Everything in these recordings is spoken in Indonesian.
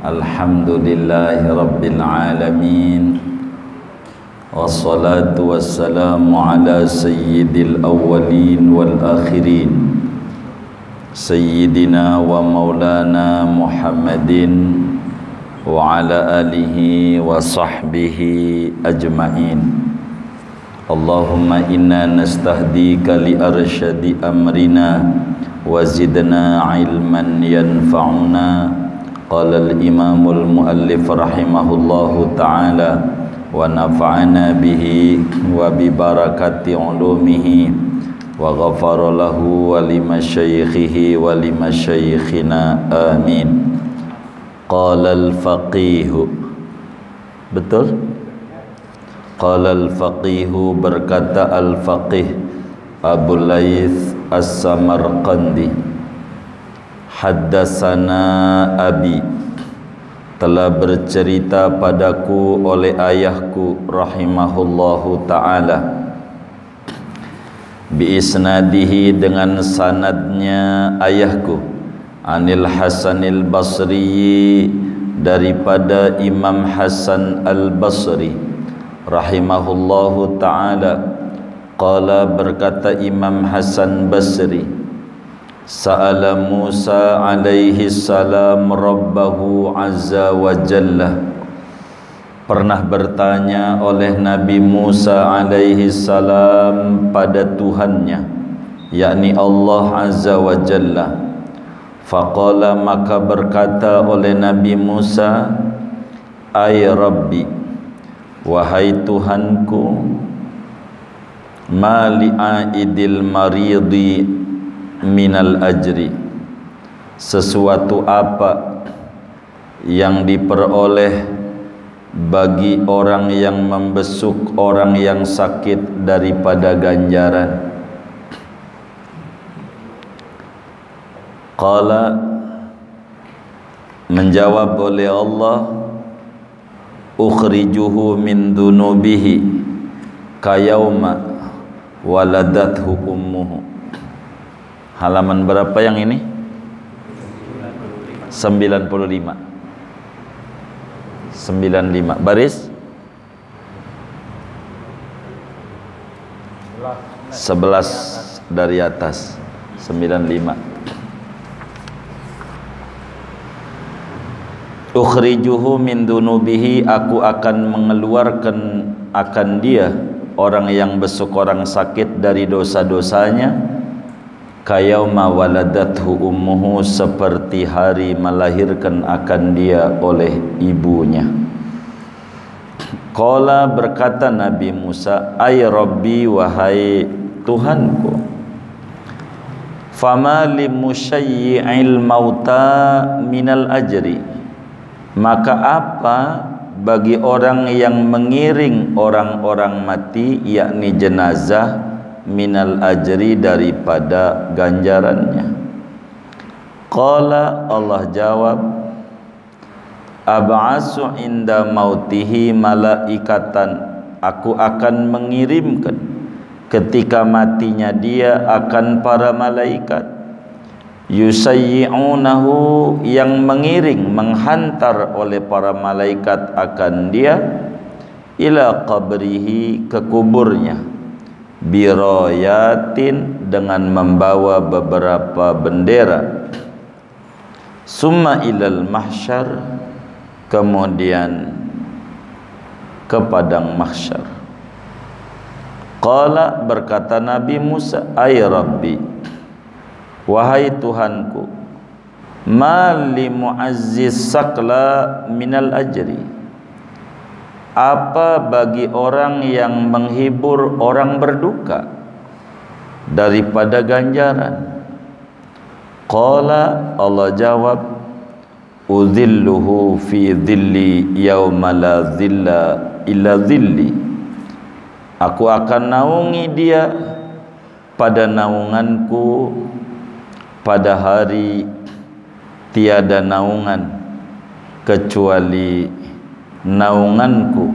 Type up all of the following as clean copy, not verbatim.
Alhamdulillahi Rabbil Alamin, wassalatu wassalamu ala sayyidil awwalin wal akhirin, sayyidina wa maulana Muhammadin wa ala alihi wa sahbihi ajma'in. Allahumma inna nastahdika li arsyadi amrina wa zidna ilman yanfa'una. Qala al-imamul muallif rahimahullahu ta'ala wa nafa'ana bihi wa bi barakati ulumihi wa ghafara lahu wa limasyaikhihi wa limasyaikhina amin. Qala al-faqihu, betul? Qala al-faqihu, berkata al-faqih Abu Laits As-Samarqandi, haddatsana abi, telah bercerita padaku oleh ayahku rahimahullahu ta'ala, bi isnadihi, dengan sanadnya ayahku, anil Hasanil Basri, daripada Imam Hasan Al-Basri rahimahullahu ta'ala. Qala, berkata Imam Hasan Basri, sa'ala Musa alaihi salam rabbahu azza wa jalla, pernah bertanya oleh Nabi Musa alaihi salam pada Tuhannya, yakni Allah azza wa jalla. Faqala, maka berkata oleh Nabi Musa, ay Rabbi, wahai Tuhanku, ma li'aidil maridi minal ajri, sesuatu apa yang diperoleh bagi orang yang membesuk orang yang sakit daripada ganjaran. Qala, menjawab oleh Allah, ukhrijuhu min dunubihi kayauma waladathu ummuhu. Halaman berapa yang ini? 95. 95 baris 11 dari atas. 95. Ukhrijuhu min dunubihi, aku akan mengeluarkan akan dia, orang yang besuk orang sakit, dari dosa-dosanya, kayauma waladathu ummuhu, seperti hari melahirkan akan dia oleh ibunya. Qala, berkata Nabi Musa, ay Rabbi, wahai Tuhanku, fama limusyayyi'il mauta minal ajri, maka apa bagi orang yang mengiring orang-orang mati, yakni jenazah, minal ajri, daripada ganjarannya. Qala, Allah jawab, ab'asu inda mautihi malaikatan, aku akan mengirimkan ketika matinya dia akan para malaikat, yusayyi'unahu, yang mengiring, menghantar oleh para malaikat akan dia, ila qabrihi, ke kuburnya, birayatin, dengan membawa beberapa bendera, summa ilal mahsyar, kemudian ke padang mahsyar. Qala, berkata Nabi Musa, ay Rabbi, wahai Tuhanku, ma li mu'azziz sakla minal ajri, apa bagi orang yang menghibur orang berduka daripada ganjaran. Qala, Allah jawab, udhilluhu fi dhilli yawma la dhilla illa dhilli, aku akan naungi dia pada naunganku pada hari tiada naungan kecuali naunganku,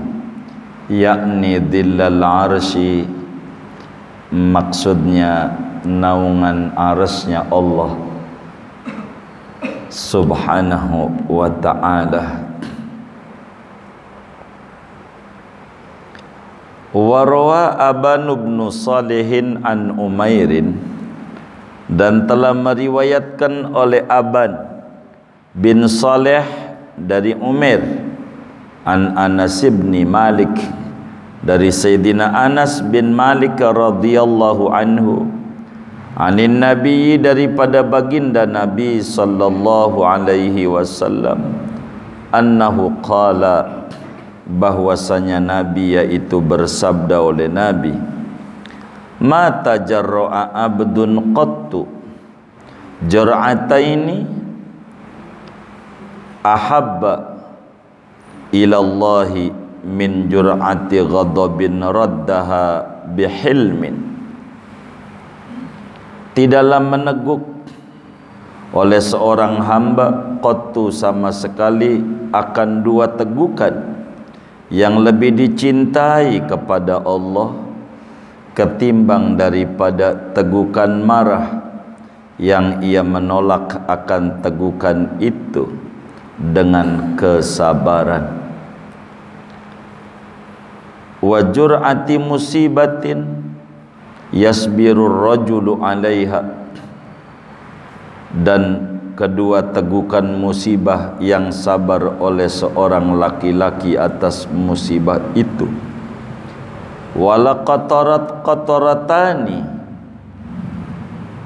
yakni dhillal arsy, maksudnya naungan arsy-Nya Allah. subhanahu wa ta'ala. Warwa Aban bin Salihin an Umairin, dan telah meriwayatkan oleh Aban bin Saleh dari Umair, an Anas bin Malik, dari Sayyidina Anas bin Malik radhiyallahu anhu, anin Nabi, daripada baginda Nabi sallallahu alaihi wasallam, annahu qala, bahwasanya Nabi yaitu bersabda oleh Nabi, ma tajarra'a abdun qattu jar'ataini ahabba ilallahi min jur'ati ghadabin raddaha bihilmin. Tidaklah meneguk oleh seorang hamba qattu sama sekali akan dua tegukan yang lebih dicintai kepada Allah ketimbang daripada tegukan marah yang ia menolak akan tegukan itu dengan kesabaran. Wa jur'ati musibatin yasbirur rajulu 'alaiha, dan kedua tegukan musibah yang sabar oleh seorang laki-laki atas musibah itu. Wala qataratani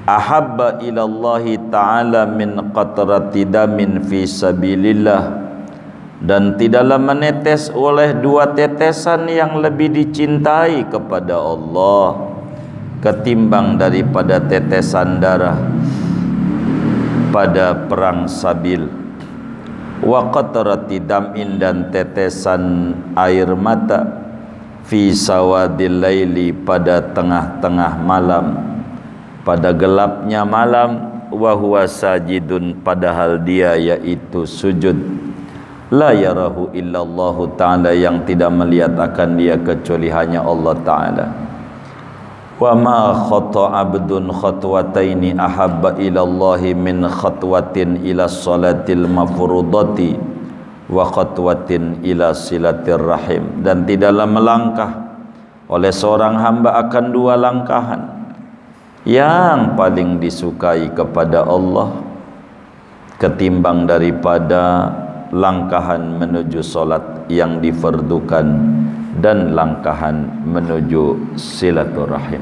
ahabba ilallahi ta'ala min qatarati damin fi sabilillah, dan tidaklah menetes oleh dua tetesan yang lebih dicintai kepada Allah ketimbang daripada tetesan darah pada perang sabil. Wa qatarati dam'in, dan tetesan air mata, fi sawadil laili, pada tengah-tengah malam, pada gelapnya malam, wa huwa sajidun, padahal dia yaitu sujud, la yarahu illallahu ta'ala, yang tidak melihat akan dia kecuali hanya Allah ta'ala. Wa ma khata abdun khatwataini ahabba ilallahi min khatwatin ila salatil mafrudati wa khatwatin ila silatir rahim, dan tidaklah melangkah oleh seorang hamba akan dua langkahan yang paling disukai kepada Allah ketimbang daripada langkahan menuju solat yang difardukan dan langkahan menuju silaturahim.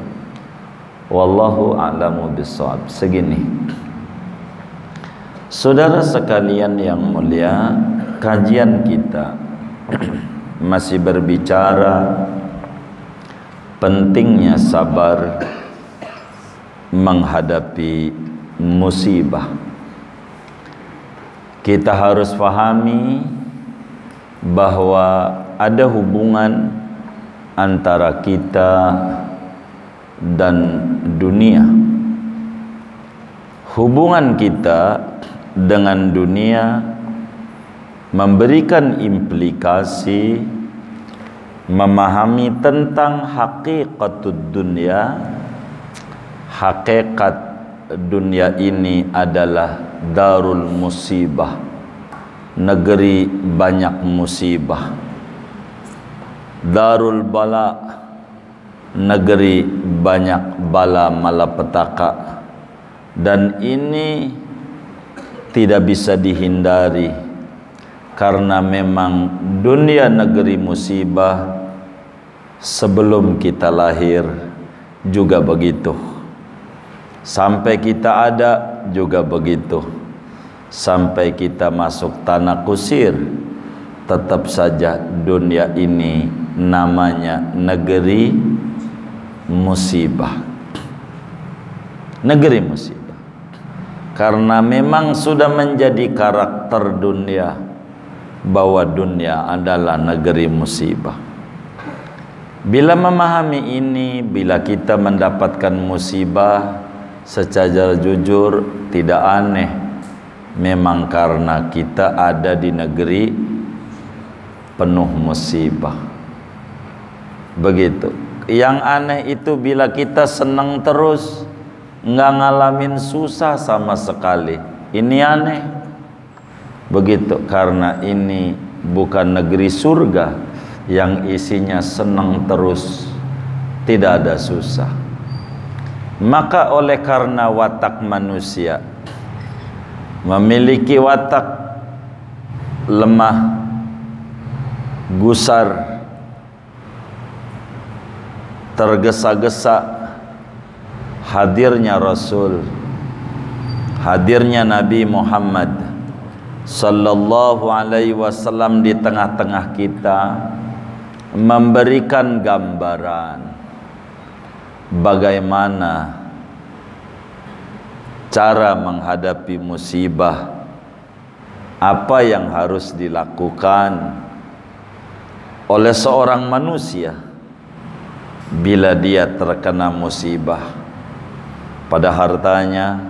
Wallahu a'lamu bissawab. Segini, saudara sekalian yang mulia, kajian kita masih berbicara pentingnya sabar menghadapi musibah. Kita harus pahami bahwa ada hubungan antara kita dan dunia. Hubungan kita dengan dunia memberikan implikasi memahami tentang hakikatud dunia. Hakikat dunia ini adalah darul musibah, negeri banyak musibah. Darul bala, negeri banyak bala malapetaka. Dan ini tidak bisa dihindari, karena memang dunia negeri musibah. Sebelum kita lahir juga begitu, sampai kita ada juga begitu, sampai kita masuk tanah kusir, tetap saja dunia ini namanya negeri musibah. Negeri musibah, karena memang sudah menjadi karakter dunia bahwa dunia adalah negeri musibah. Bila memahami ini, bila kita mendapatkan musibah, secara jujur tidak aneh, memang karena kita ada di negeri penuh musibah. Begitu. Yang aneh itu bila kita senang terus, nggak ngalamin susah sama sekali. Ini aneh. Begitu, karena ini bukan negeri surga yang isinya senang terus, tidak ada susah. Maka oleh karena watak manusia memiliki watak lemah, gusar, tergesa-gesa, hadirnya Rasul, hadirnya Nabi Muhammad sallallahu alaihi wasallam di tengah-tengah kita memberikan gambaran bagaimana cara menghadapi musibah, apa yang harus dilakukan oleh seorang manusia bila dia terkena musibah pada hartanya,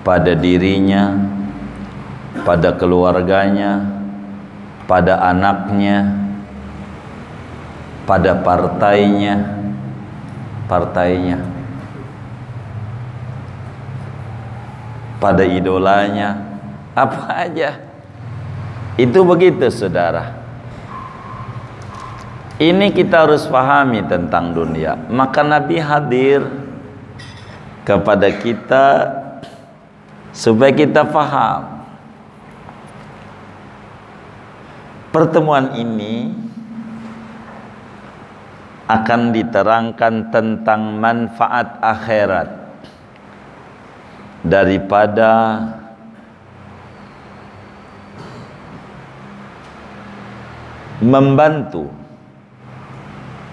pada dirinya, pada keluarganya, pada anaknya, pada partainya, pada idolanya, apa aja. Itu begitu, saudara. Ini kita harus pahami tentang dunia. Maka Nabi hadir kepada kita supaya kita paham. Pertemuan ini akan diterangkan tentang manfaat akhirat daripada membantu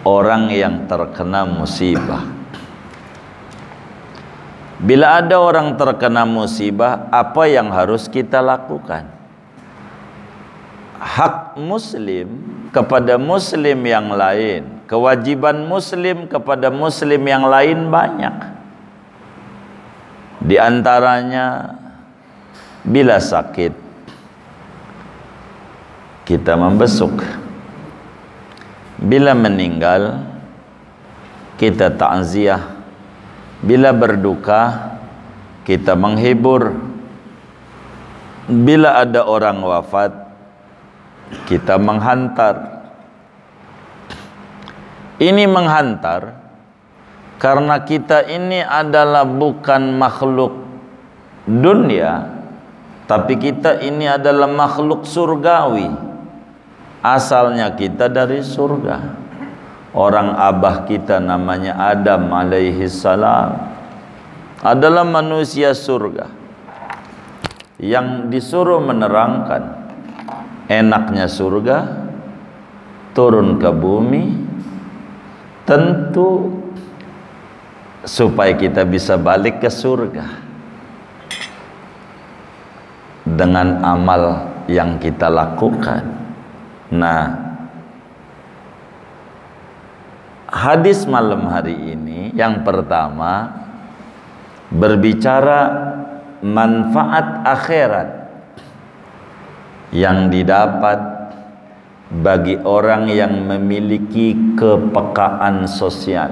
orang yang terkena musibah. Bila ada orang terkena musibah, apa yang harus kita lakukan? Hak muslim kepada muslim yang lain, kewajiban muslim kepada muslim yang lain banyak. Di antaranya, bila sakit, kita membesuk. Bila meninggal, kita takziah. Bila berduka, kita menghibur. Bila ada orang wafat, kita menghantar. Ini menghantar karena kita ini adalah bukan makhluk dunia, tapi kita ini adalah makhluk surgawi. Asalnya kita dari surga. Orang abah kita namanya Adam alaihi salam adalah manusia surga yang disuruh menerangkan enaknya surga, turun ke bumi, tentu supaya kita bisa balik ke surga dengan amal yang kita lakukan. Nah, hadis malam hari ini yang pertama berbicara manfaat akhirat yang didapat bagi orang yang memiliki kepekaan sosial,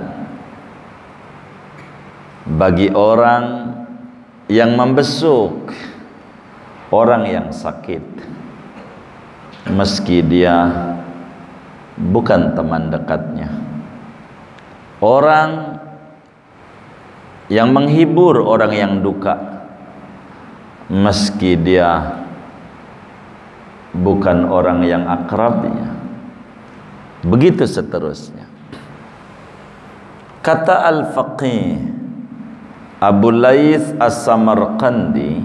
bagi orang yang membesuk orang yang sakit meski dia bukan teman dekatnya, orang yang menghibur orang yang duka meski dia bukan orang yang akrabnya. Begitu seterusnya. Kata Al-Faqih Abu Laits As-Samarqandi,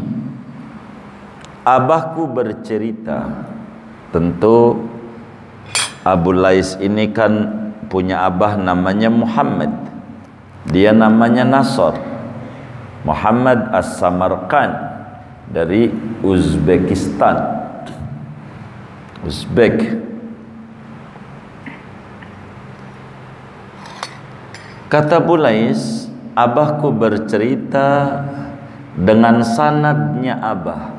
abahku bercerita. Tentu Abu Laits ini kan punya abah namanya Muhammad, dia namanya Nasr. Muhammad As-Samarqand dari Uzbekistan, Uzbek. Kata Abu Laits, abahku bercerita dengan sanadnya abah.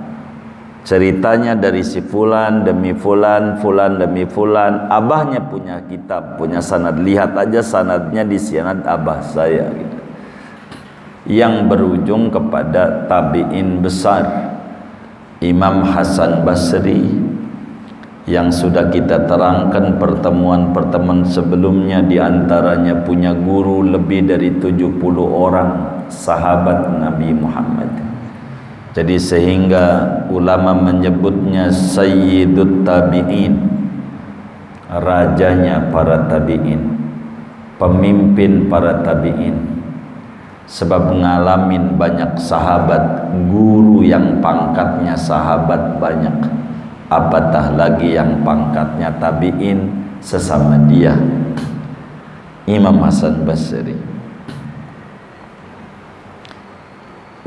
Ceritanya dari si fulan demi fulan, fulan demi fulan. Abahnya punya kitab, punya sanad. Lihat aja sanadnya di sanad abah saya gitu. Yang berujung kepada tabi'in besar Imam Hasan Basri yang sudah kita terangkan pertemuan-pertemuan sebelumnya, diantaranya punya guru lebih dari 70 orang sahabat Nabi Muhammad. Jadi sehingga ulama menyebutnya Sayyidut Tabi'in, rajanya para tabi'in, pemimpin para tabi'in. Sebab ngalamin banyak sahabat, guru yang pangkatnya sahabat banyak, apatah lagi yang pangkatnya tabi'in sesama dia. Imam Hasan Basri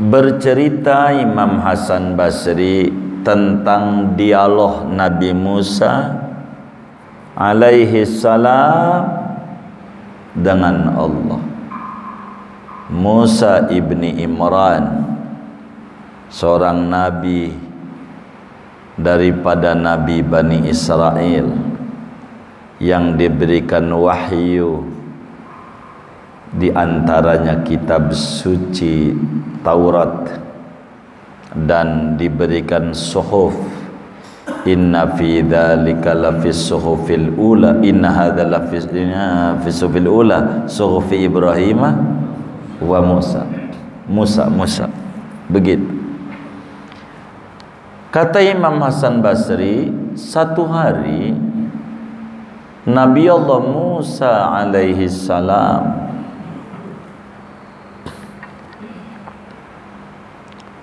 bercerita, Imam Hasan Basri, tentang dialog Nabi Musa alaihi salam dengan Allah. Musa ibni Imran, seorang nabi daripada nabi Bani Israel yang diberikan wahyu, di antaranya kitab suci Taurat, dan diberikan suhuf. Inna fi dzalika lafis suhufil ula, inna hadza lafis suhufil ula suhufi Ibrahim wa Musa. Begitu kata Imam Hasan Basri. Satu hari Nabi Allah Musa alaihi salam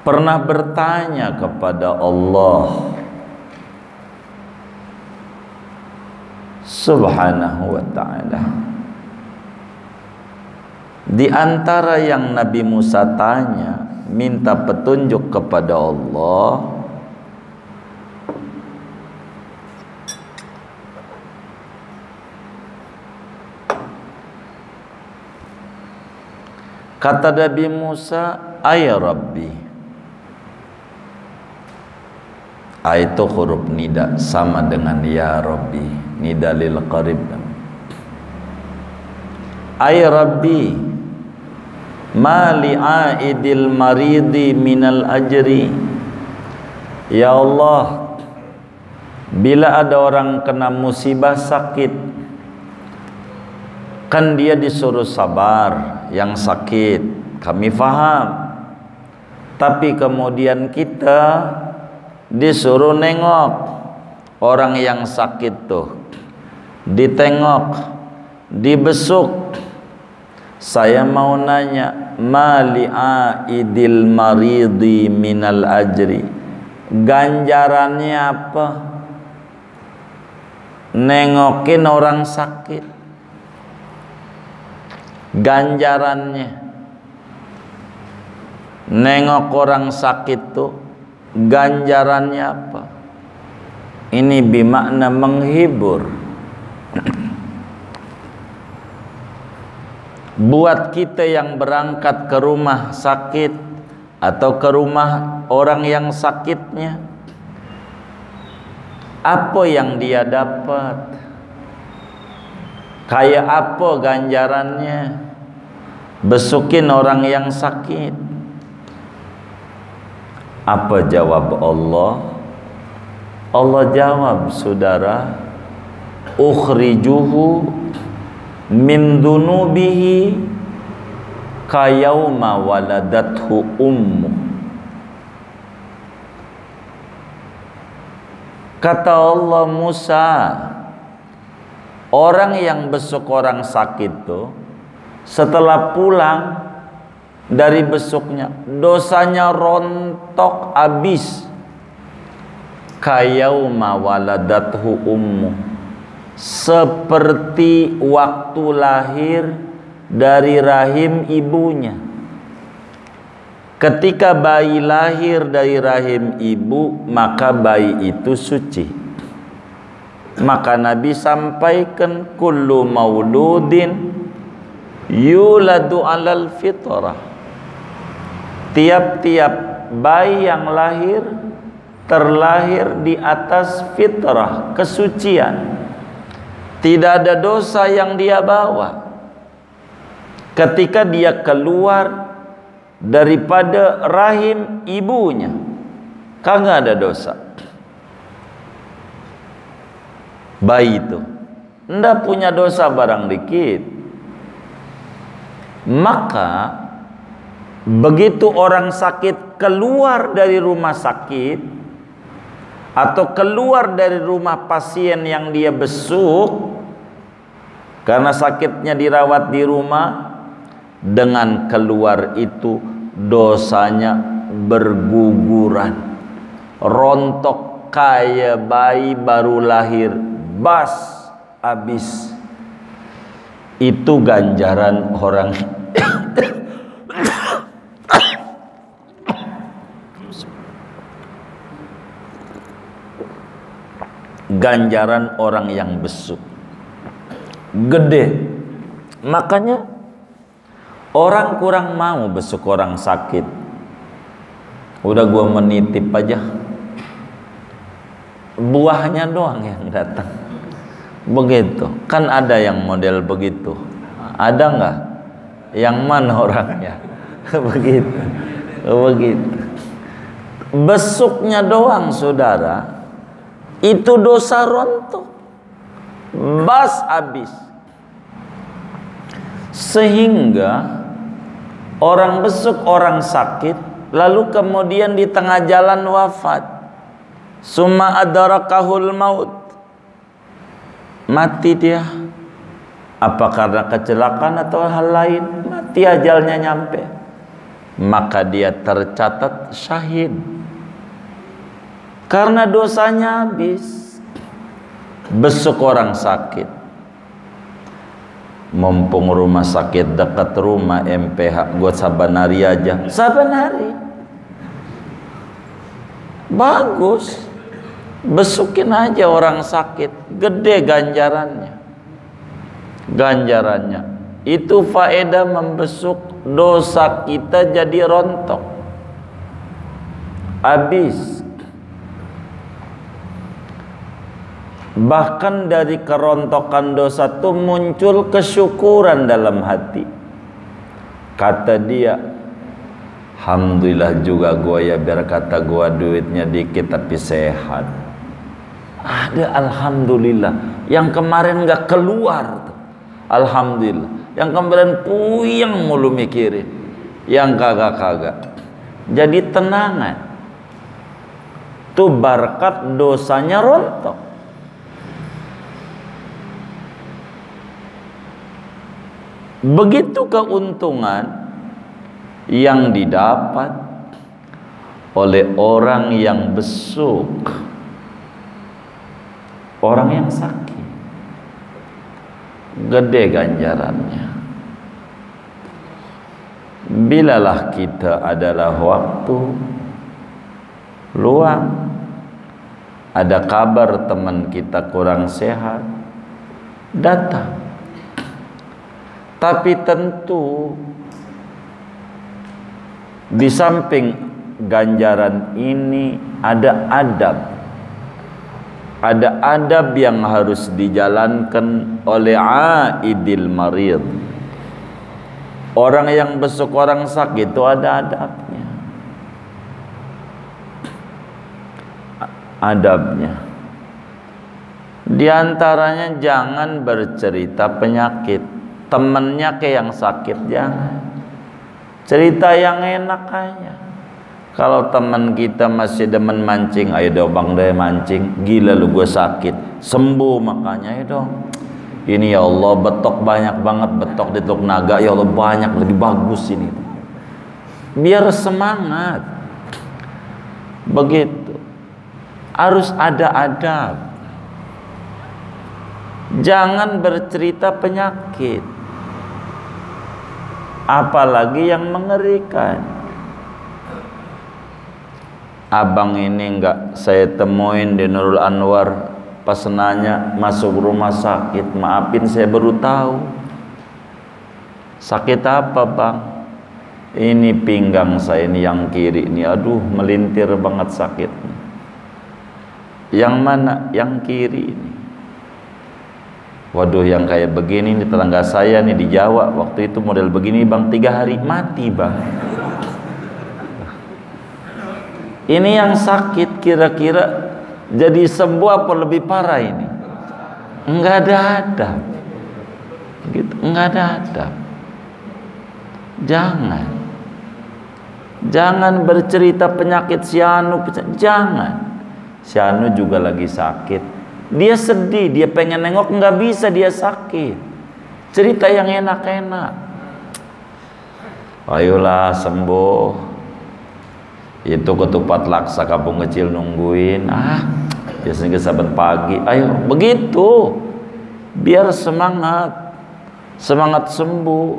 pernah bertanya kepada Allah Subhanahu wa ta'ala. Di antara yang Nabi Musa tanya, minta petunjuk kepada Allah, kata Nabi Musa, "Ay Rabbi." Itu huruf nida, sama dengan ya Rabbi, nida lil qarib. Ay Rabbi, ma li'aidil maridi minal ajri. Ya Allah, bila ada orang kena musibah sakit, kan dia disuruh sabar yang sakit, kami faham. Tapi kemudian kita disuruh nengok orang yang sakit tuh, ditengok, dibesuk. Saya mau nanya, mali'aidil maridi minal ajri, ganjarannya apa nengokin orang sakit? Ganjarannya nengok orang sakit tuh, ganjarannya apa? Ini bermakna menghibur. Buat kita yang berangkat ke rumah sakit atau ke rumah orang yang sakitnya, apa yang dia dapat? Kayak apa ganjarannya? Besukin orang yang sakit. Apa jawab Allah? Allah jawab, saudara, ukhrijuhu min dunubihi kayauma waladathu ummu. Kata Allah, Musa, orang yang besuk orang sakit tuh, setelah pulang dari besuknya, dosanya rontok abis. Kayauma waladathu ummu, seperti waktu lahir dari rahim ibunya. Ketika bayi lahir dari rahim ibu, maka bayi itu suci. Maka Nabi sampaikan, kullu mauludin yuladu alal fitrah. Tiap-tiap bayi yang lahir terlahir di atas fitrah, kesucian. Tidak ada dosa yang dia bawa. Ketika dia keluar daripada rahim ibunya, kagak ada dosa. Bayi itu ndak punya dosa barang dikit. Maka begitu orang sakit keluar dari rumah sakit atau keluar dari rumah pasien yang dia besuk karena sakitnya dirawat di rumah, dengan keluar itu dosanya berguguran, rontok kayak bayi baru lahir, bas habis. Itu ganjaran orang ganjaran orang yang besuk gede. Makanya orang kurang mau besuk orang sakit. Udah gua menitip aja, buahnya doang yang datang. Begitu kan, ada yang model begitu, ada nggak? Yang mana orangnya? Begitu. Besuknya doang saudara, itu dosa rontok, bas habis. Sehingga orang besuk orang sakit, lalu kemudian di tengah jalan wafat, summa adarakahul maut, mati dia. Apa karena kecelakaan atau hal lain, mati, ajalnya nyampe, maka dia tercatat syahid karena dosanya habis. Besuk orang sakit, mumpung rumah sakit dekat rumah MPH, gue saban hari aja, saban hari bagus, besukin aja orang sakit, gede ganjarannya. Itu faedah membesuk, dosa kita jadi rontok habis. Bahkan dari kerontokan dosa itu muncul kesyukuran dalam hati. Kata dia, alhamdulillah juga gua ya, biar kata gua duitnya dikit tapi sehat. Ada alhamdulillah. Yang kemarin gak keluar tuh, alhamdulillah. Yang kemarin puyeng mulu mikirin, yang kagak. Jadi tenangan. Tuh berkat dosanya rontok. Begitu keuntungan yang didapat oleh orang yang besuk orang yang sakit, gede ganjarannya. Bilalah kita adalah waktu luang, ada kabar teman kita kurang sehat, datang. Tapi tentu di samping ganjaran ini ada adab. Ada adab yang harus dijalankan oleh aidil marid. Orang yang besuk orang sakit itu ada adabnya. Adabnya. Di antaranya jangan bercerita penyakit. Temennya ke yang sakit jangan. Cerita yang enak aja. Kalau teman kita masih demen mancing, ayo dong bang deh mancing. Gila lu gue sakit, sembuh makanya ayo dong. Ini ya Allah betok banyak banget, betok di Teluk Naga, ya Allah banyak, lagi bagus ini. Biar semangat. Begitu. Harus ada adab. Jangan bercerita penyakit. Apalagi yang mengerikan. Abang ini enggak saya temuin di Nurul Anwar, pas nanya masuk rumah sakit, maafin saya baru tahu. Sakit apa bang? Ini pinggang saya ini yang kiri ini, aduh melintir banget sakitnya. Yang mana? Yang kiri ini. Waduh, yang kayak begini nih tetangga saya nih di Jawa, waktu itu model begini bang, 3 hari mati bang. Ini yang sakit kira-kira jadi sembuh apa lebih parah ini? Enggak ada adab. Gitu, enggak ada adab. Jangan bercerita penyakit si Anu, jangan. Si Anu juga lagi sakit. Dia sedih, dia pengen nengok, nggak bisa, dia sakit. Cerita yang enak-enak. Ayolah sembuh. Itu ketupat laksa kampung kecil nungguin. Biasanya saban pagi. Ayo begitu. Biar semangat sembuh.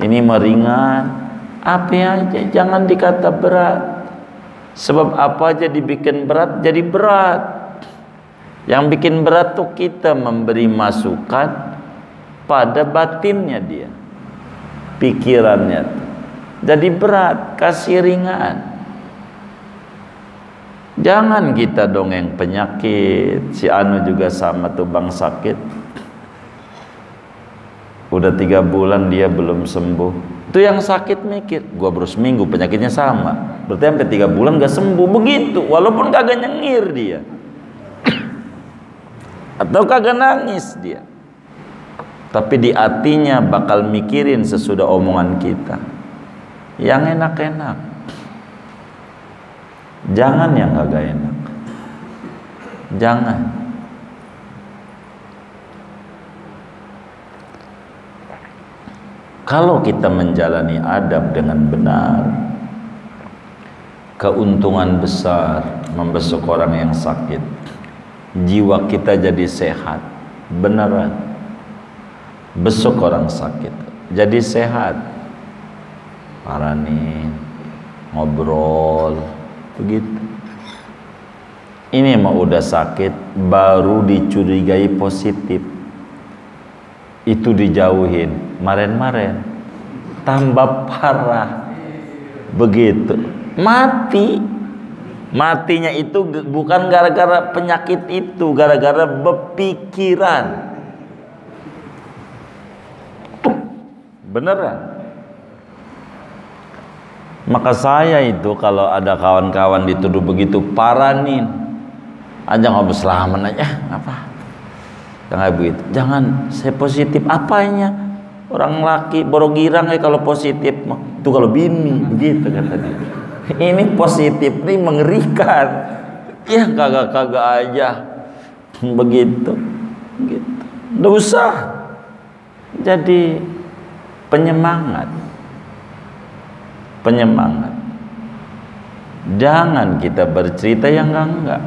Ini meringan. Apa aja, jangan dikata berat. Sebab apa aja dibikin berat jadi berat. Yang bikin berat tuh kita memberi masukan pada batinnya dia, pikirannya tuh. Jadi berat, kasih ringan. Jangan kita dongeng penyakit. Si Anu juga sama tuh bang, sakit. Udah 3 bulan dia belum sembuh. Itu yang sakit mikir, gua baru seminggu penyakitnya sama. Berarti sampai 3 bulan gak sembuh. Begitu, walaupun kagak nyengir dia. Atau kagak nangis dia. Tapi di hatinya bakal mikirin sesudah omongan kita. Yang enak-enak. Jangan yang kagak enak. Jangan. Kalau kita menjalani adab dengan benar, keuntungan besar membesuk orang yang sakit. Jiwa kita jadi sehat. Beneran. Besuk orang sakit jadi sehat. Paranin, ngobrol, begitu. Ini mah udah sakit baru dicurigai positif, itu dijauhin, maren-maren tambah parah, begitu matinya itu bukan gara-gara penyakit itu, gara-gara berpikiran. Beneran. Maka saya itu kalau ada kawan-kawan dituduh begitu, paranin aja, ngobrol selaman aja, apa jangan begitu, jangan. Saya positif apanya, orang laki borogirang kalau positif itu kalau bini begitu kata dia. Ini positif nih mengerikan ya, kagak-kagak aja begitu. Nggak usah jadi penyemangat. Jangan kita bercerita yang enggak.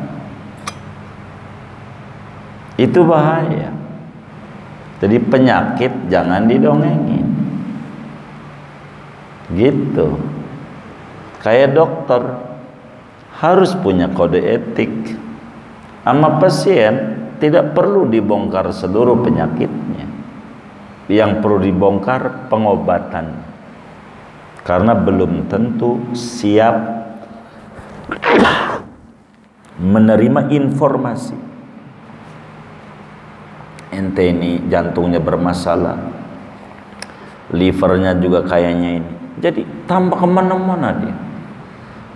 Itu bahaya. Jadi penyakit jangan didongengin. Gitu. Kayak dokter harus punya kode etik. Sama pasien tidak perlu dibongkar seluruh penyakitnya. Yang perlu dibongkar pengobatan. Karena belum tentu siap menerima informasi. Ente ini jantungnya bermasalah, livernya juga kayaknya ini. Jadi tambah kemana-mana dia,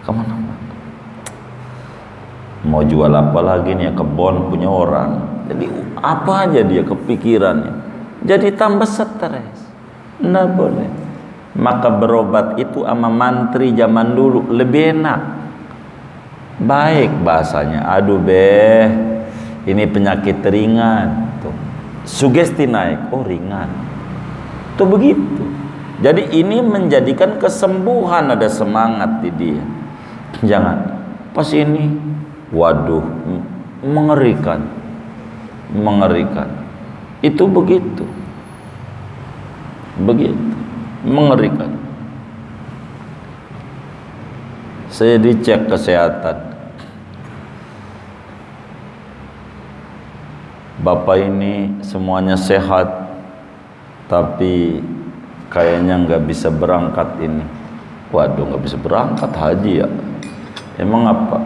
kemana-mana. Mau jual apa lagi nih, kebon punya orang. Jadi apa aja dia kepikirannya. Jadi tambah stres. Nggak boleh. Maka berobat itu sama mantri zaman dulu lebih enak. Baik bahasanya. Aduh ini penyakit ringan. Tuh. Sugesti naik. Oh ringan. Tuh begitu. Jadi ini menjadikan kesembuhan, ada semangat di dia. Jangan. Pas ini, waduh, mengerikan. Itu begitu. Mengerikan. Saya dicek kesehatan, bapak ini semuanya sehat, tapi kayaknya nggak bisa berangkat ini. Waduh, nggak bisa berangkat haji ya? Emang apa?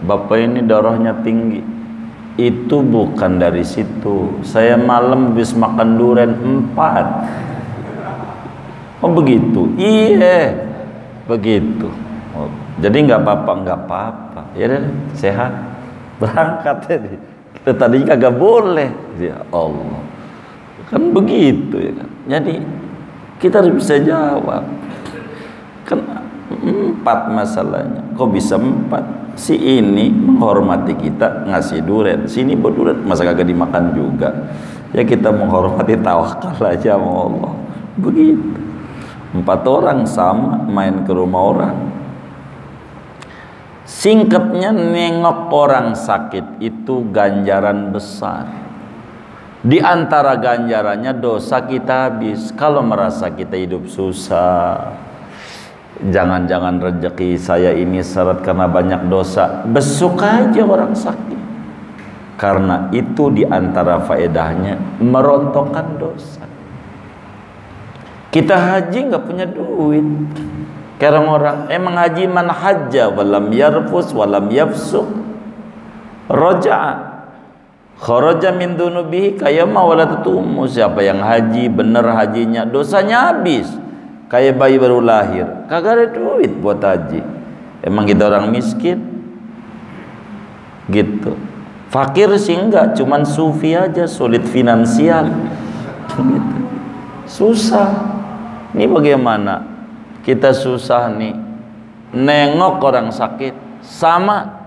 Bapak ini darahnya tinggi. Itu bukan dari situ. Saya malam habis makan durian 4. Oh begitu, iya begitu. Oh, Jadi nggak apa-apa. Ya deh, sehat, berangkat jadi. Tadi kagak boleh, ya Allah. Kan begitu ya kan. Jadi kita harus bisa jawab. Kan 4 masalahnya. Kok bisa 4? Si ini menghormati kita ngasih duren, sini berduren, masa kagak dimakan juga. Ya kita menghormati, tawakal aja sama Allah. Begitu. 4 orang sama main ke rumah orang. Singkatnya, nengok orang sakit itu ganjaran besar. Di antara ganjarannya dosa kita habis. Kalau merasa kita hidup susah, jangan-jangan rezeki saya ini seret karena banyak dosa, besuk aja orang sakit. Karena itu diantara faedahnya merontokkan dosa. Kita haji nggak punya duit. Karena orang emang haji man hajja walam yarfus walam yafsuq raja'a kharaja min dunubihi kayama waladatumu. Siapa yang haji bener hajinya, dosanya habis. Kayak bayi baru lahir, kagak ada duit buat haji. Emang kita orang miskin gitu. Fakir sih enggak, cuman sufi aja, sulit finansial gitu. Susah. Ini bagaimana kita susah nih, nengok orang sakit, sama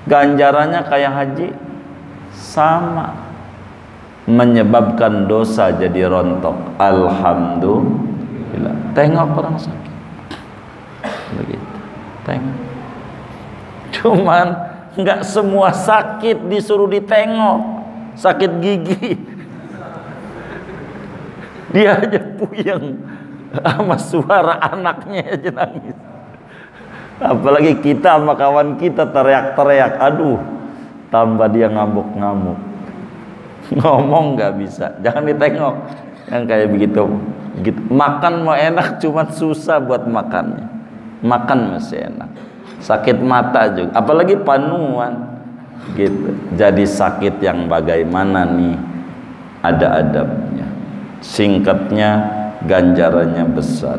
ganjarannya kayak haji, sama menyebabkan dosa jadi rontok. Alhamdulillah. Tengok orang sakit begitu, tengok. Cuman nggak semua sakit disuruh ditengok. Sakit gigi dia aja puyeng sama suara anaknya aja nangis. Apalagi kita sama kawan kita teriak-teriak, aduh, tambah dia ngamuk-ngamuk. Ngomong nggak bisa, jangan ditengok. Yang kayak begitu. Makan mau enak, cuma susah buat makannya. Makan masih enak, sakit mata juga, apalagi panuan gitu. Jadi sakit yang bagaimana nih, ada adabnya. Singkatnya, ganjarannya besar.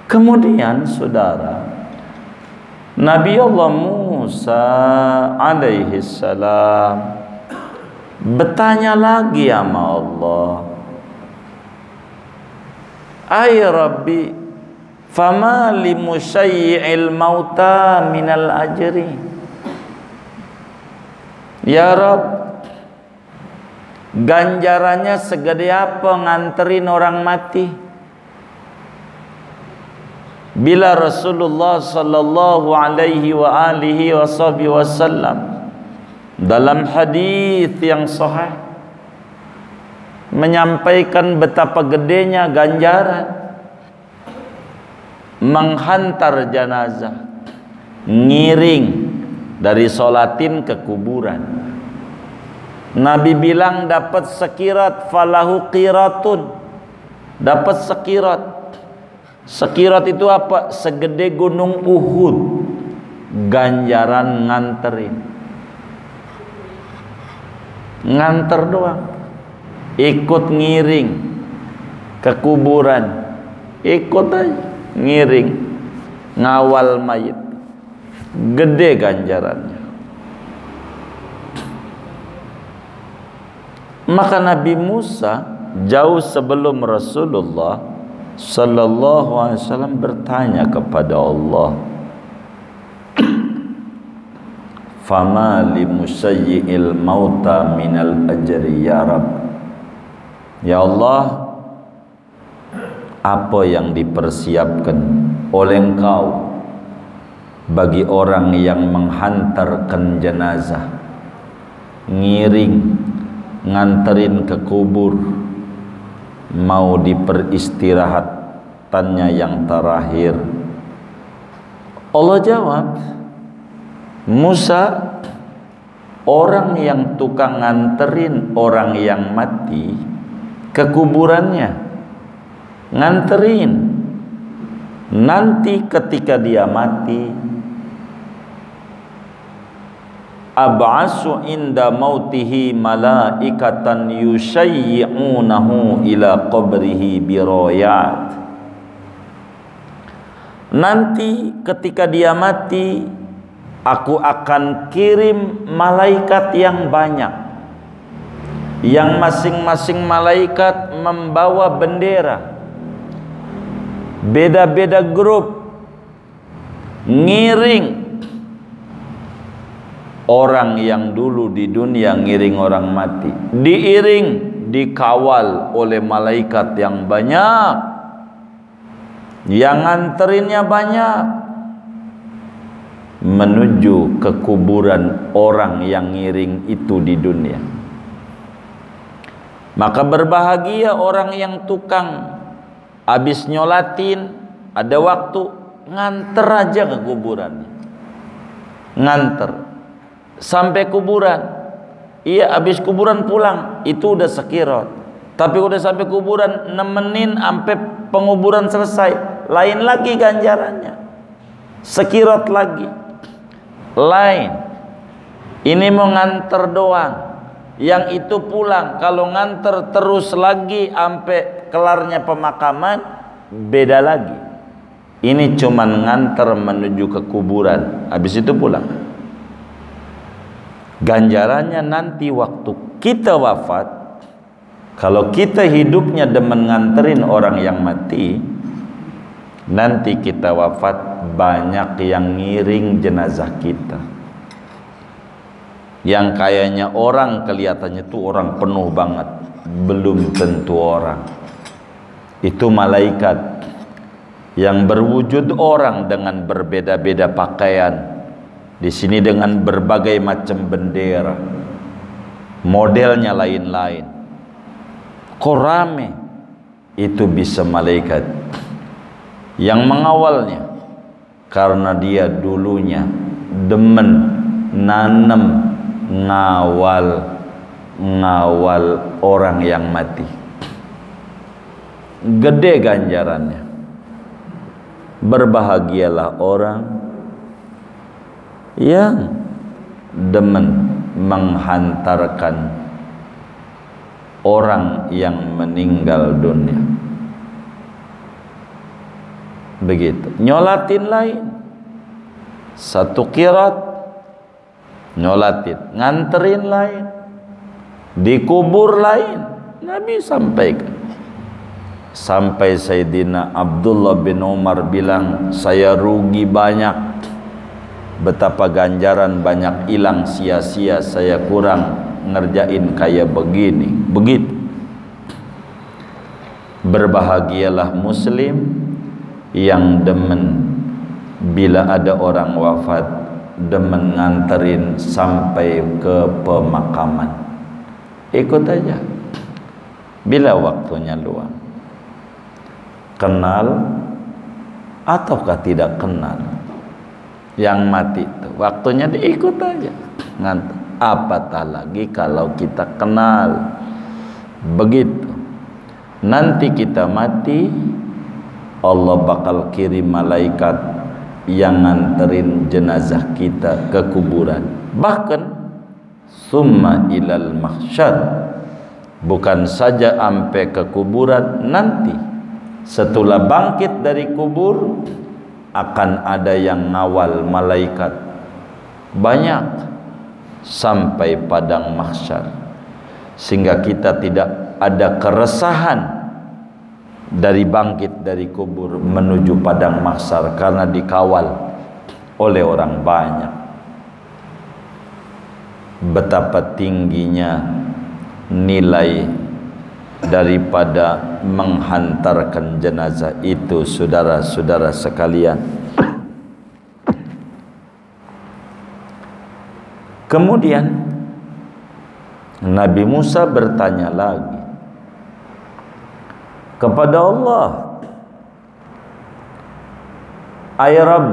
Kemudian saudara, Nabi Allah Musa alaihi salam bertanya lagi sama Allah, ay Rabbi, fama li musyai'il mauta minal ajri. Ya Rabb, ganjarannya segede apa nganterin orang mati? Bila Rasulullah sallallahu alaihi wa alihi wasallam dalam hadis yang sahih menyampaikan betapa gedenya ganjaran menghantar jenazah, ngiring dari sholatin ke kuburan. Nabi bilang dapat sekirat, falahu qiratun, dapat sekirat. Sekirat itu apa? Segede gunung Uhud, ganjaran nganterin, nganter doang, ikut ngiring ke kuburan, ikut aja ngiring, ngawal mayit, gede ganjarannya. Maka Nabi Musa jauh sebelum Rasulullah sallallahu alaihi wasallam bertanya kepada Allah, fama li musayyi'il mauta minal ajri ya Rabb. Ya Allah, apa yang dipersiapkan oleh Engkau bagi orang yang menghantarkan jenazah, ngiring, nganterin ke kubur, mau diperistirahatannya yang terakhir? Allah jawab, Musa, orang yang tukang nganterin orang yang mati ke kuburannya, nganterin, nanti ketika dia mati, ab'asu inda mautihi malaikatan yushayyi'unahu ila qabrihi birayat. nanti ketika dia mati, aku akan kirim malaikat yang banyak, yang masing-masing malaikat membawa bendera, beda-beda grup, ngiring orang yang dulu di dunia ngiring orang mati, diiring, dikawal oleh malaikat yang banyak, yang nganterinnya banyak, menuju ke kuburan orang yang ngiring itu di dunia. Maka berbahagia orang yang tukang habis nyolatin, ada waktu nganter aja ke kuburannya, nganter sampai kuburan. Iya, habis kuburan pulang, itu udah sekirot. Tapi udah sampai kuburan, nemenin sampai penguburan selesai, lain lagi ganjarannya, sekirot lagi, lain. Ini mau nganter doang, yang itu pulang. Kalau nganter terus lagi sampai kelarnya pemakaman, beda lagi. Ini cuman nganter menuju ke kuburan, habis itu pulang. Ganjarannya nanti waktu kita wafat, kalau kita hidupnya demen nganterin orang yang mati, nanti kita wafat banyak yang ngiring jenazah kita. Yang kayaknya orang kelihatannya tuh orang penuh banget, belum tentu orang. Itu malaikat yang berwujud orang dengan berbeda-beda pakaian. Di sini dengan berbagai macam bendera, modelnya lain-lain. Kok rame? Itu bisa malaikat yang mengawalnya, karena dia dulunya demen nanem ngawal orang yang mati. Gede ganjarannya. Berbahagialah orang yang demen menghantarkan orang yang meninggal dunia. Begitu. Nyolatin lain, satu kirat nyolatin, nganterin lain, dikubur lain. Nabi sampaikan, sampai Sayyidina Abdullah bin Umar bilang, saya rugi banyak, betapa ganjaran banyak hilang sia-sia, saya kurang ngerjain kayak begini. Begitu. Berbahagialah muslim yang demen bila ada orang wafat, demen nganterin sampai ke pemakaman. Ikut aja bila waktunya luang. Kenal ataukah tidak kenal yang mati itu, waktunya diikut aja, ngantar. Apatah lagi kalau kita kenal. Begitu nanti kita mati, Allah bakal kirim malaikat yang nganterin jenazah kita ke kuburan. Bahkan summa ilal mahsyar, bukan saja sampai ke kuburan, nanti setelah bangkit dari kubur akan ada yang ngawal malaikat banyak sampai padang mahsyar, sehingga kita tidak ada keresahan dari bangkit dari kubur menuju padang mahsyar karena dikawal oleh orang banyak. Betapa tingginya nilai daripada menghantarkan jenazah itu, saudara-saudara sekalian. Kemudian Nabi Musa bertanya lagi kepada Allah, "Ay Rabb,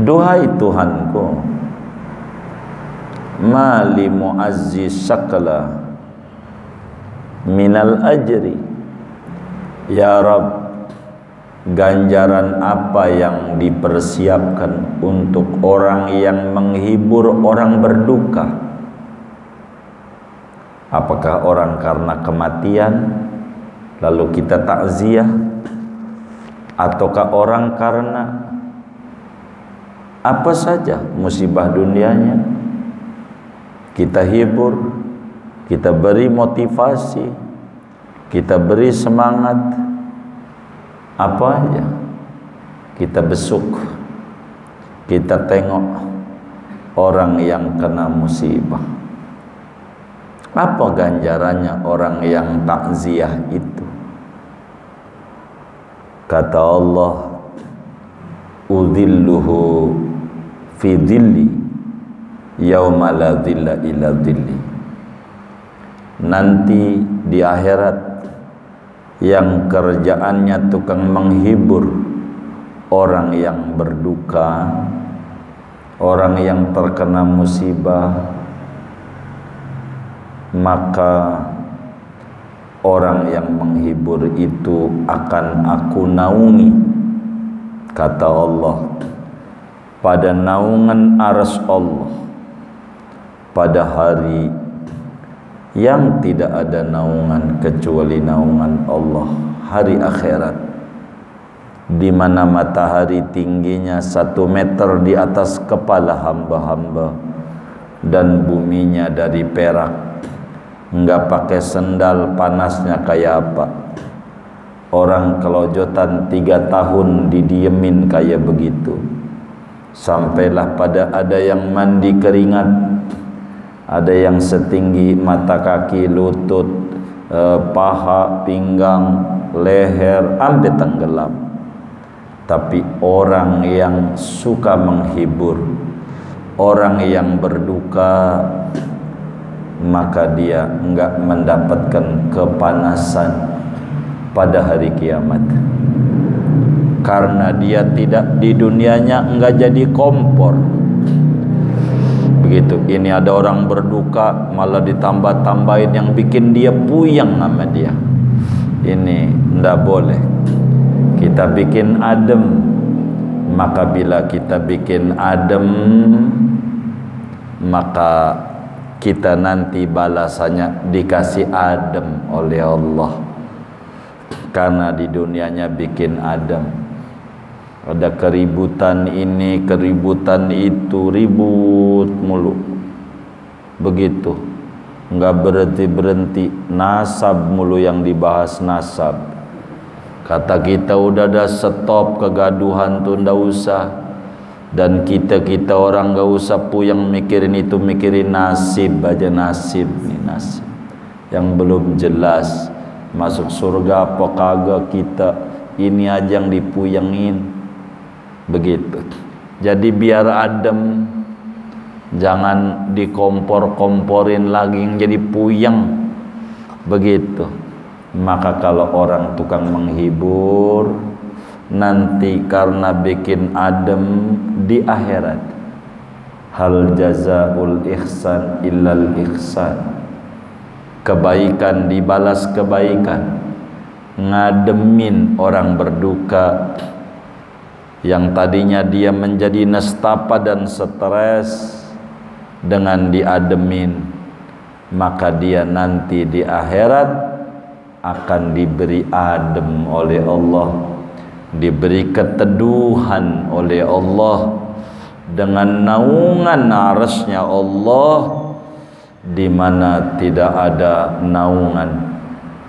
duhai Tuhanku, ma li mu'azzi sakala minal ajri." Ya Rabb, ganjaran apa yang dipersiapkan untuk orang yang menghibur orang berduka? Apakah orang karena kematian lalu kita takziah, ataukah orang karena apa saja musibah dunianya kita hibur, kita beri motivasi, kita beri semangat, apa aja kita besuk, kita tengok orang yang kena musibah. Apa ganjarannya orang yang takziah itu? Kata Allah, udhilluhu fi dhilli yauma la dhilla illa dhilli. Nanti di akhirat yang kerjaannya tukang menghibur orang yang berduka, orang yang terkena musibah, maka orang yang menghibur itu akan aku naungi, kata Allah, pada naungan arsy Allah, pada hari yang tidak ada naungan kecuali naungan Allah, hari akhirat, di mana matahari tingginya 1 meter di atas kepala hamba-hamba dan buminya dari perak. Enggak pakai sendal, panasnya kayak apa? Orang kelojotan 3 tahun didiemin kayak begitu. Sampailah pada ada yang mandi keringat, ada yang setinggi mata kaki, lutut, paha, pinggang, leher, sampai tenggelam. Tapi orang yang suka menghibur, orang yang berduka, maka dia enggak mendapatkan kepanasan pada hari kiamat, karena dia tidak di dunianya enggak jadi kompor. Begitu, ini ada orang berduka malah ditambah-tambahin yang bikin dia puyeng sama dia. Ini enggak boleh. Kita bikin adem, maka bila kita bikin adem, maka kita nanti balasannya dikasih adem oleh Allah, karena di dunianya bikin adem. Ada keributan ini, keributan itu, ribut mulu begitu, nggak berhenti-berhenti. Nasab mulu yang dibahas, nasab. Kata kita udah ada stop kegaduhan tuh, ndak usah. Dan kita orang gak usah puyeng mikirin itu, mikirin nasib aja. Nasib nih, nasib yang belum jelas masuk surga apa kagak, kita ini aja yang dipuyengin begitu. Jadi biar adem, jangan dikompor-komporin lagi yang jadi puyeng begitu. Maka kalau orang tukang menghibur, nanti karena bikin adem di akhirat, hal jazaul ihsan illal ihsan, kebaikan dibalas kebaikan. Ngademin orang berduka yang tadinya dia menjadi nestapa dan stres, dengan diademin, maka dia nanti di akhirat akan diberi adem oleh Allah, diberi keteduhan oleh Allah, dengan naungan arsy-Nya Allah, di mana tidak ada naungan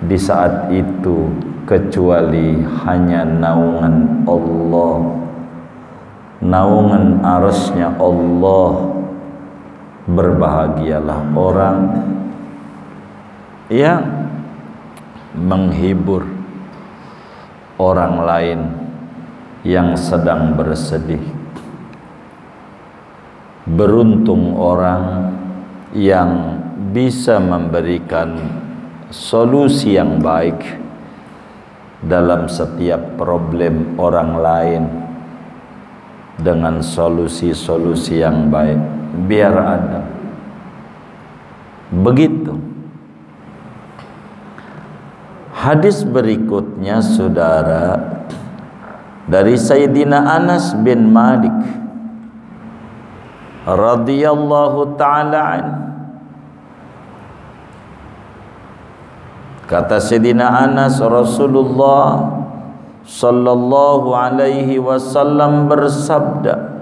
di saat itu kecuali hanya naungan Allah, naungan arsy-Nya Allah. Berbahagialah orang yang menghibur orang lain yang sedang bersedih. Beruntung orang yang bisa memberikan solusi yang baik dalam setiap problem orang lain dengan solusi-solusi yang baik, biar ada. Begitu. Hadis berikutnya, saudara, dari Sayyidina Anas bin Malik radhiyallahu ta'ala an. Kata Sayyidina Anas, Rasulullah sallallahu alaihi wasallam bersabda,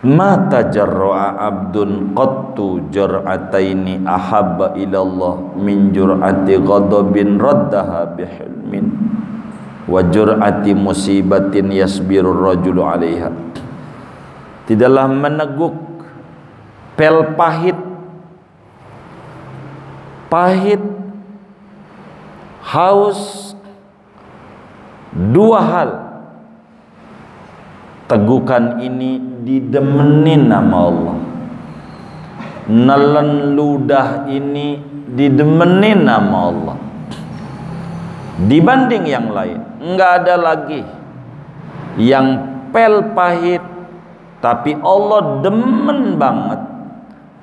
ma tajarra'a abdun qattu jur'ataini ahabba ilallah min jur'ati ghadabin raddaha bihilmin wa jur'ati musibatin yasbirur rajulu 'alaiha. Tidaklah meneguk pel pahit, haus, dua hal. Tegukan ini didemenin nama Allah. Nelen ludah ini didemenin nama Allah. Dibanding yang lain, enggak ada lagi yang pel pahit, tapi Allah demen banget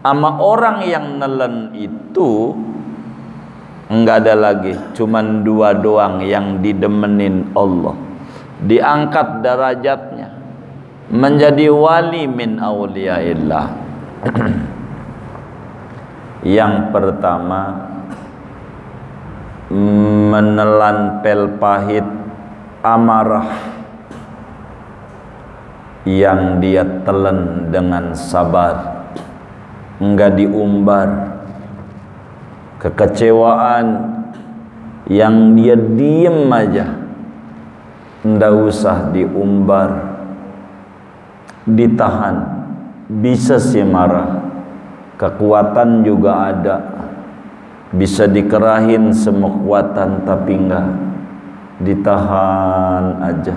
sama orang yang nelen itu. Enggak ada lagi, cuman dua doang yang didemenin Allah. Diangkat derajatnya menjadi wali min auliyaillah. Yang pertama, menelan pel pahit amarah yang dia telan dengan sabar, enggak diumbar. Kekecewaan yang dia diem aja, enggak usah diumbar, ditahan. Bisa sih marah, kekuatan juga ada, bisa dikerahin semua kekuatan, tapi enggak, ditahan aja,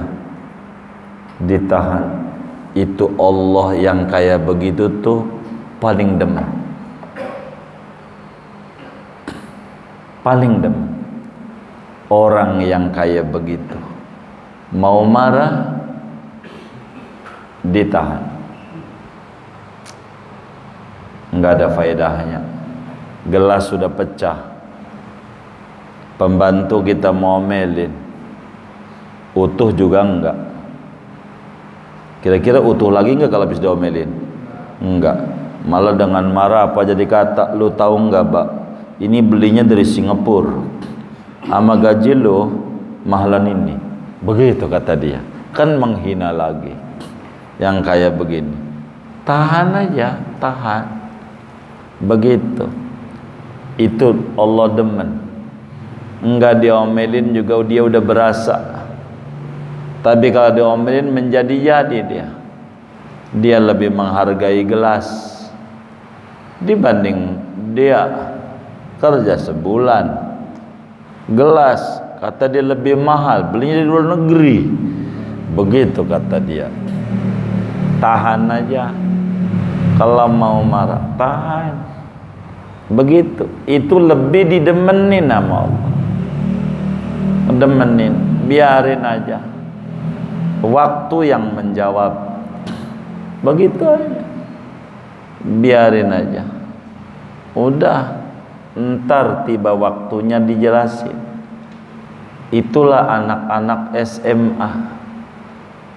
ditahan. Itu Allah yang kayak begitu tuh paling demen, paling demen. Orang yang kayak begitu mau marah ditahan, nggak ada faedahnya. Gelas sudah pecah, pembantu kita mau omelin, utuh juga enggak. Kira-kira utuh lagi enggak kalau habis diomelin? Enggak, malah dengan marah apa jadi kata, lu tahu enggak, Pak, ini belinya dari Singapura, sama gaji lu mahalan ini. Begitu kata dia, kan menghina lagi. Yang kayak begini, tahan aja, tahan. Begitu. Itu Allah demen. Enggak diomelin juga dia udah berasa. Tapi kalau diomelin menjadi-jadi dia lebih menghargai gelas dibanding dia kerja sebulan. Gelas kata dia lebih mahal, belinya di luar negeri. Begitu kata dia. Tahan aja. Kalau mau marah, tahan. Begitu. Itu lebih didemenin sama Allah. Demenin, biarin aja. Waktu yang menjawab. Begitu aja. Biarin aja. Udah, ntar tiba waktunya dijelasin. Itulah anak-anak SMA.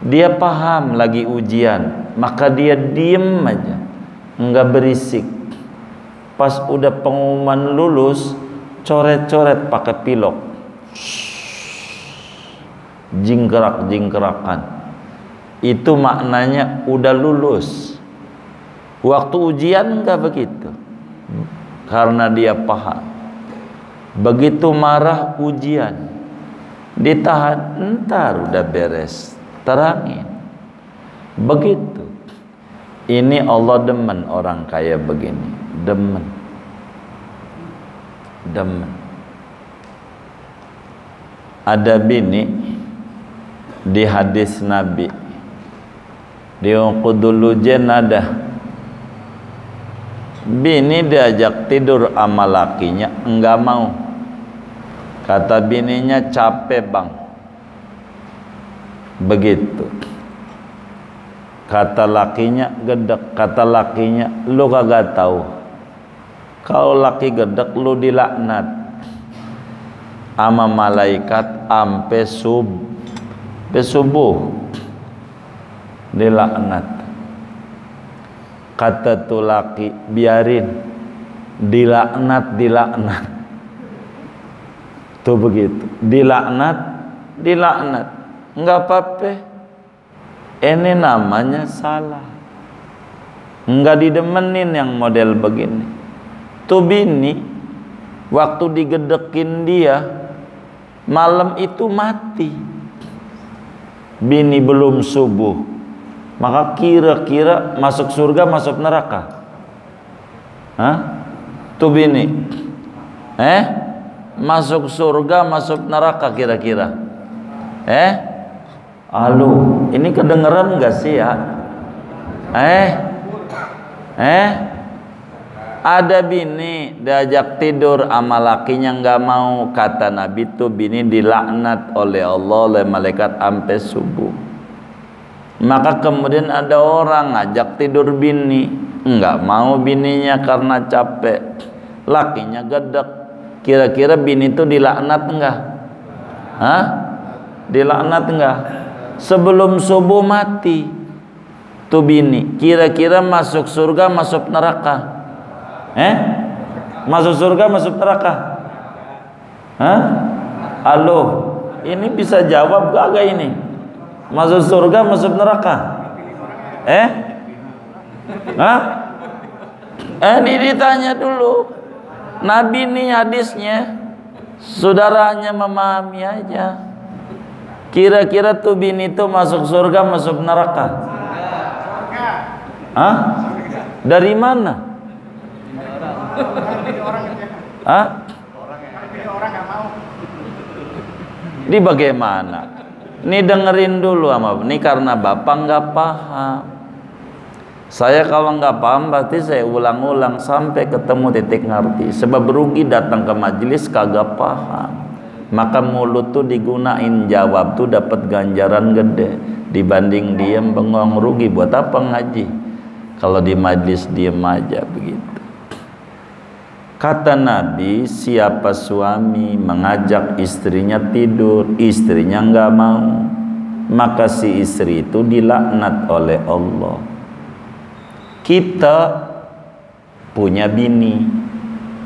Dia paham lagi ujian, maka dia diem aja, enggak berisik. Pas udah pengumuman lulus, coret-coret pakai pilok, jingkrak-jingkrakan. Itu maknanya udah lulus. Waktu ujian enggak begitu, karena dia paham. Begitu marah ujian, ditahan, entar udah beres, terangin. Begitu. Ini Allah demen orang kaya begini, demen, demen. Ada bini di hadis Nabi, di Qudul Ujen ada bini diajak tidur sama lakinya, enggak mau. Kata bininya, capek bang. Begitu. Kata lakinya, gedek. Kata lakinya, lu kagak tahu, kalau laki gedek lu dilaknat sama malaikat ampe subuh, dilaknat. Kata tu laki, biarin, dilaknat. Tuh begitu, dilaknat. Enggak apa-apa. Ini namanya salah. Enggak didemenin yang model begini. Tuh bini, waktu digedekin dia, malam itu mati. Bini belum subuh, maka kira-kira masuk surga, masuk neraka? Hah? Tuh bini, masuk surga, masuk neraka kira-kira? Halo, ini kedengeran nggak sih ya? Ada bini diajak tidur sama lakinya nggak mau, kata Nabi tuh bini dilaknat oleh Allah, oleh malaikat sampai subuh. Maka kemudian ada orang ngajak tidur bini, nggak mau bininya karena capek, lakinya gedek. Kira-kira bini itu dilaknat enggak? Hah? Dilaknat enggak? Sebelum subuh mati tuh bini, kira-kira masuk surga, masuk neraka? Masuk surga, masuk neraka? Hah? Halo, ini bisa jawab gak ini? Masuk surga, masuk neraka? Ini ditanya dulu. Nabi ini hadisnya, saudaranya memahami aja. Kira-kira tuh bini itu masuk surga, masuk neraka? Hah? Dari mana? Hah? Ini bagaimana? Ini dengerin dulu sama, ini karena bapak nggak paham. Saya kalau nggak paham berarti saya ulang-ulang sampai ketemu titik ngerti. Sebab rugi datang ke majelis kagak paham. Maka mulut tuh digunain jawab tuh dapat ganjaran gede dibanding diem bengong. Rugi buat apa ngaji kalau di majelis diem aja begitu. Kata Nabi, siapa suami mengajak istrinya tidur, istrinya nggak mau, maka si istri itu dilaknat oleh Allah. Kita punya bini,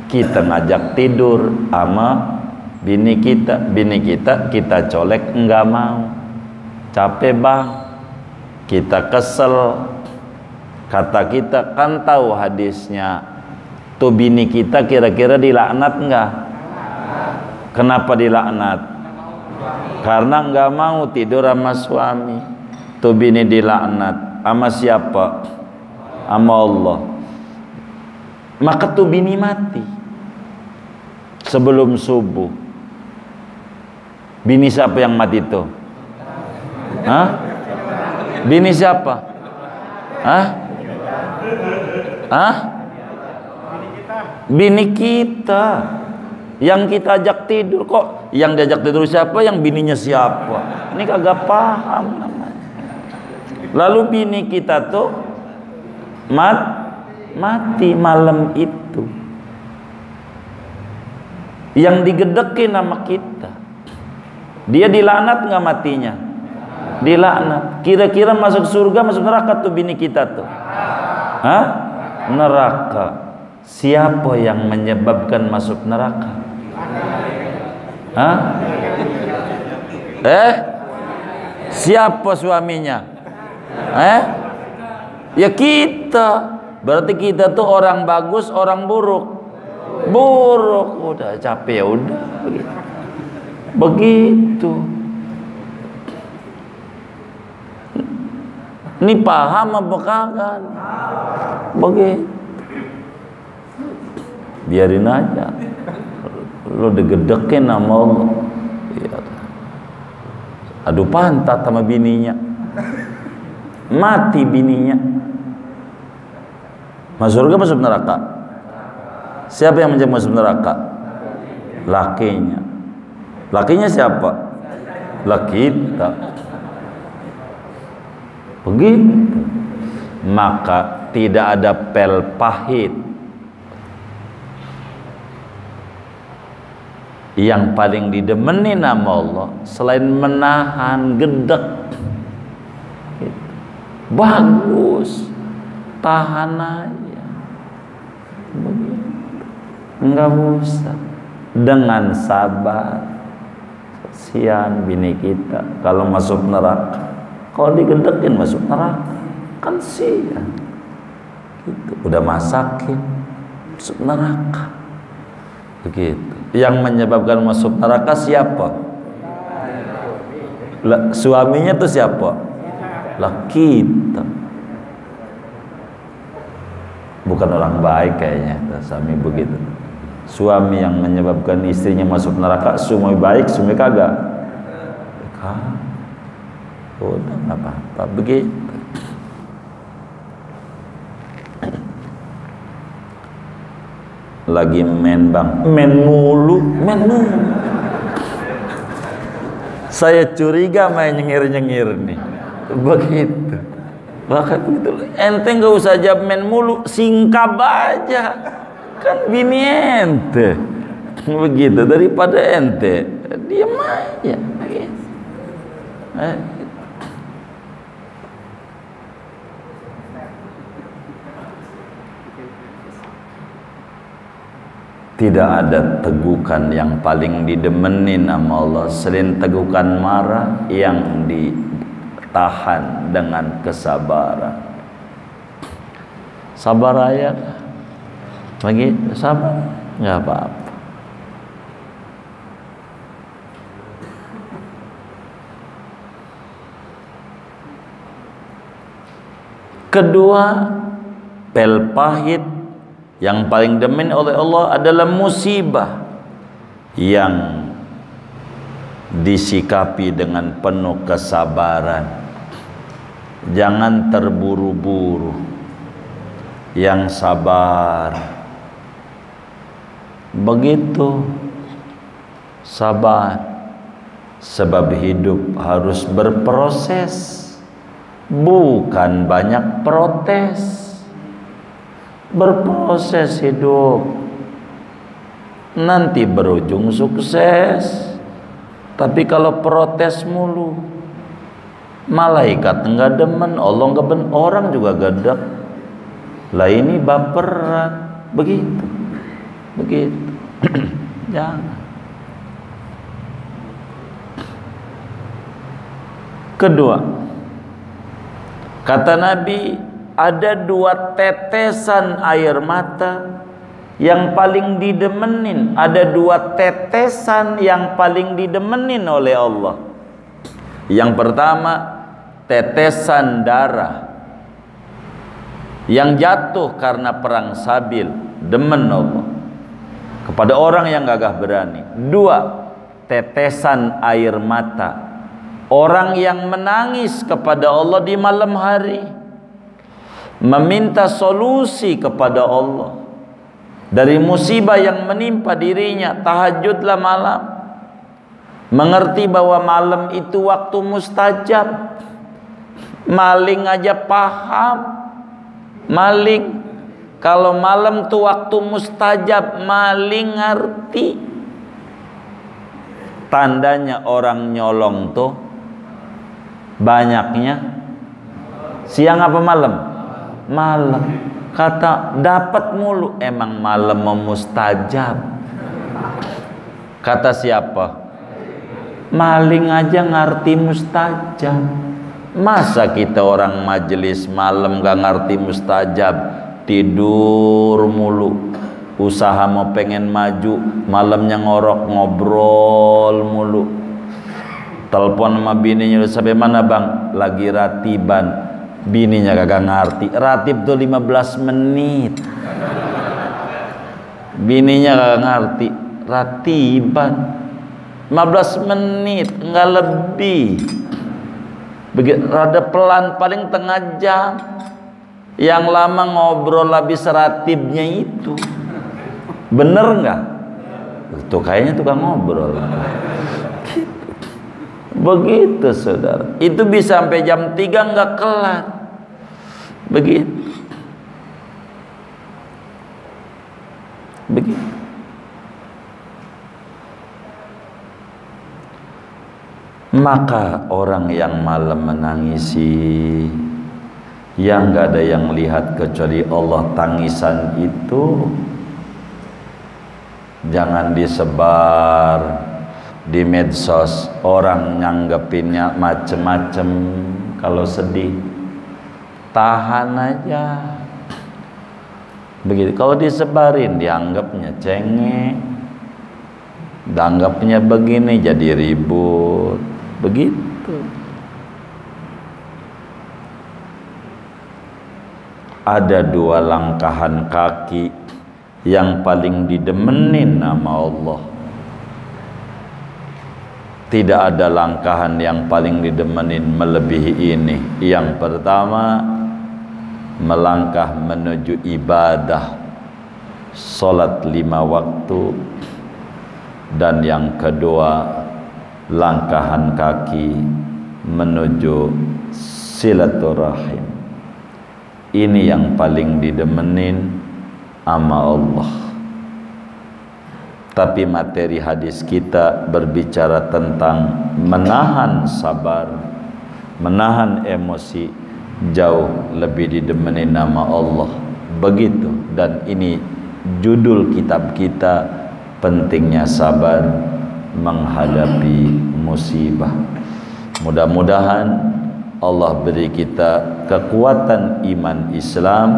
kita ngajak tidur sama bini kita kita colek nggak mau, capek bang, kita kesel. Kata kita kan tahu hadisnya. Tuh bini kita kira-kira dilaknat enggak? Kenapa dilaknat? Karena enggak mau tidur sama suami. Tuh bini dilaknat. Sama siapa? Sama Allah. Maka tuh bini mati sebelum subuh. Bini siapa yang mati itu? Hah? Bini siapa? Hah? Hah? Bini kita yang kita ajak tidur. Kok yang diajak tidur siapa, yang bininya siapa? Ini kagak paham namanya. Lalu bini kita tuh mati malam itu, yang digedekin sama kita. Dia dilaknat nggak matinya? Dilaknat. Kira-kira masuk surga, masuk neraka tuh bini kita tuh? Hah? Neraka. Siapa yang menyebabkan masuk neraka? Hah? Siapa suaminya? Ya kita. Berarti kita tuh orang bagus, orang buruk. Buruk. Udah capek ya udah. Begitu. Ini paham apa kagak? Begitu. Biarin aja, lo digedekin sama Allah. Adu pantat sama bininya, mati bininya. Masuk surga, masuk neraka? Siapa yang menjadi masuk neraka? Lakinya. Lakinya siapa? Laki kita. Begitu. Maka tidak ada pel pahit yang paling didemeni nama Allah selain menahan gedek. Bagus, tahan aja. Begitu. Enggak usah. Dengan sabar. Kasihan bini kita kalau masuk neraka. Kalau digedekin masuk neraka, kan sian. Gitu. Udah masakin, masuk neraka. Begitu. Yang menyebabkan masuk neraka siapa? Suaminya tuh siapa? Lah kita. Bukan orang baik kayaknya suami begitu. Suami yang menyebabkan istrinya masuk neraka, suami baik, suami kagak. Udah nggak apa-apa begitu. Lagi men bang, men mulu. Saya curiga main nyengir nih. Begitu. Bahkan begitu. Ente nggak usah jawab men mulu, singkap aja. Kan bini ente. Begitu, daripada ente diam aja. Tidak ada tegukan yang paling didemenin sama Allah selain tegukan marah yang ditahan dengan kesabaran. Sabar aja. Begitu, sabar, nggak apa-apa. Kedua, pel pahit yang paling demen oleh Allah adalah musibah yang disikapi dengan penuh kesabaran. Jangan terburu-buru, yang sabar. Begitu, sabar. Sebab hidup harus berproses, bukan banyak protes. Berproses hidup, nanti berujung sukses. Tapi kalau protes mulu, malaikat enggak demen, Allah enggak demen, orang juga gedek. Lah ini baperan. Begitu. Jangan. Kedua, kata Nabi, ada 2 tetesan air mata yang paling didemenin. Ada 2 tetesan yang paling didemenin oleh Allah. Yang pertama, tetesan darah yang jatuh karena perang Sabil, demen Allah kepada orang yang gagah berani. 2, tetesan air mata orang yang menangis kepada Allah di malam hari, meminta solusi kepada Allah dari musibah yang menimpa dirinya. Tahajudlah malam, mengerti bahwa malam itu waktu mustajab. Maling aja paham, maling kalau malam tuh waktu mustajab, maling ngerti. Tandanya orang nyolong tuh banyaknya siang apa malam? Malam. Kata dapat mulu, emang malam mustajab. Kata siapa? Maling aja ngerti mustajab. Masa kita orang majelis malam gak ngerti mustajab, tidur mulu, usaha mau pengen maju, malamnya ngorok ngobrol mulu. Telepon sama bininya, sampai mana bang? Lagi ratiban. Bininya kagak ngerti. Ratib tuh 15 menit. Bininya kagak ngerti. Ratiban 15 menit, enggak lebih. Begitu, rada pelan, paling tengah jam. Yang lama ngobrol habis ratibnya itu. Bener enggak? Tuh kayaknya tukang ngobrol. Begitu saudara. Itu bisa sampai jam 3 enggak kelar. Begitu. Maka orang yang malam menangisi, yang gak ada yang lihat kecuali Allah, tangisan itu jangan disebar di medsos, orang nyanggepinnya macem-macem. Kalau sedih tahan aja begitu. Kalau disebarin dianggapnya cengeng, dianggapnya begini, jadi ribut begitu. Ada dua langkahan kaki yang paling didemenin nama Allah. Tidak ada langkahan yang paling didemenin melebihi ini. Yang pertama, melangkah menuju ibadah, salat 5 waktu. Dan yang kedua, langkahan kaki menuju silaturahim. Ini yang paling didemenin sama Allah. Tapi materi hadis kita berbicara tentang menahan sabar, menahan emosi, jauh lebih didemenin nama Allah. Begitu. Dan ini judul kitab kita, pentingnya sabar menghadapi musibah. Mudah-mudahan Allah beri kita kekuatan iman Islam,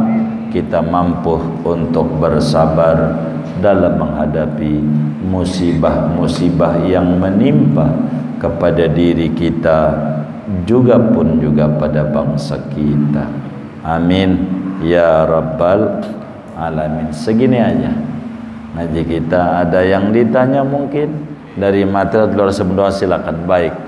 kita mampu untuk bersabar dalam menghadapi musibah-musibah yang menimpa kepada diri kita, juga pada bangsa kita. Amin ya rabbal alamin. Segini aja ngaji kita. Ada yang ditanya mungkin dari materi luar sebelum, silakan. Baik.